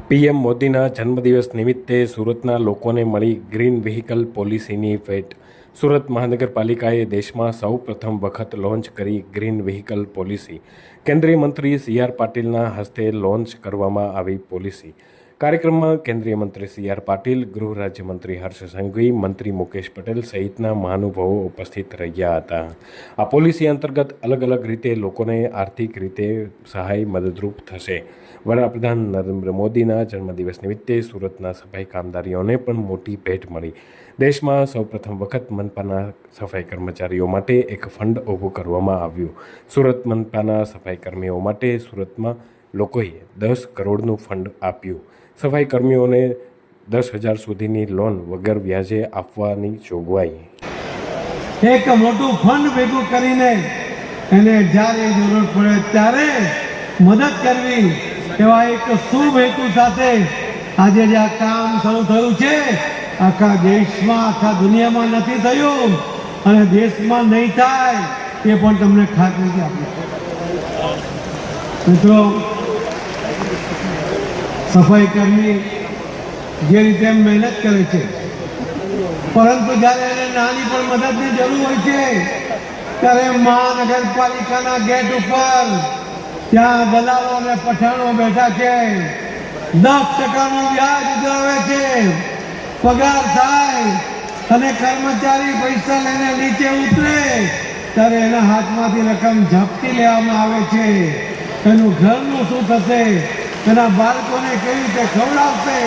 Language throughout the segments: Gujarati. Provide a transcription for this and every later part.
પીએમ મોદીના જન્મદિવસ નિમિત્તે સુરતના લોકોને મળી ગ્રીન વ્હીકલ પોલિસીની ભેટ. સુરત મહાનગરપાલિકાએ દેશમાં સૌ પ્રથમ વખત લોન્ચ કરી ગ્રીન વ્હીકલ પોલિસી. કેન્દ્રીય મંત્રી સી.આર. પાટીલના હસ્તે લોન્ચ કરવામાં આવી પોલિસી. કાર્યક્રમમાં કેન્દ્રીય મંત્રી સી.આર. પાટીલ, ગૃહ રાજ્યમંત્રી હર્ષ સંઘવી, મંત્રી મુકેશ પટેલ સહિતના મહાનુભાવો ઉપસ્થિત રહ્યા હતા. આ પોલિસી અંતર્ગત અલગ અલગ રીતે લોકોને આર્થિક રીતે સહાય મદદરૂપ થશે. વડાપ્રધાન નરેન્દ્ર મોદીના જન્મદિવસ નિમિત્તે સુરતના સફાઈ કામદારીઓને પણ મોટી ભેટ મળી. દેશમાં સૌપ્રથમ વખત મનપાના સફાઈ કર્મચારીઓ માટે એક ફંડ ઊભું કરવામાં આવ્યું. સુરત મનપાના સફાઈ કર્મીઓ માટે સુરતમાં લોકોએ 10 કરોડનું ફંડ આપ્યું. સફાઈ કર્મીઓને 10,000 સુધીની લોન વગર વ્યાજે આપવાની જોગવાઈ. એક મોટું ફંડ ભેગું કરીને એને જ્યારે જરૂર પડે ત્યારે મદદ કરવી, એવા એક શુભ હેતુ સાથે આજે જે આ કામ શરૂ થયું છે, આખા દેશમાં આખા દુનિયામાં નથી થયું અને દેશમાં નહીં થાય એ પણ તમને ખાતરી આપી. મિત્રો, સફાઈ કર્મી જે રીતે મહેનત કરે છે, પરંતુ જ્યારે એને નાની પણ મદદની જરૂર હોય છે ત્યારે મહાનગરપાલિકાના ગેટ ઉપર ત્યાં દલાલો અને પઠાણો બેઠા છે, 10% વ્યાજ ઉઘરાવે છે. પગાર થાય અને કર્મચારી પૈસા લઈને નીચે ઉતરે ત્યારે એના હાથમાંથી રકમ ઝપટી લેવામાં આવે છે. એનું ઘરનું શું થશે, એના બાળકોને કેવી રીતે ખવડાવશે,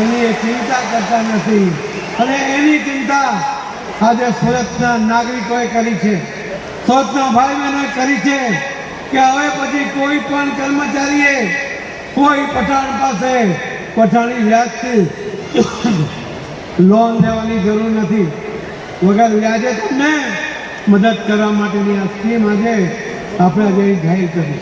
એની એ ચિંતા કરતા નથી. અને એની ચિંતા આજે સુરતના નાગરિકોએ કરી છે, સુરતના ભાઈ બહેનોએ કરી છે કે હવે પછી કોઈ પણ કર્મચારીએ કોઈ પઠાણ પાસે પઠાણી વ્યાજથી લોન લેવાની જરૂર નથી. વગર વ્યાજે તમને મદદ કરવા માટેની આ સ્કીમ આજે આપણે આજે જાહેર કરી.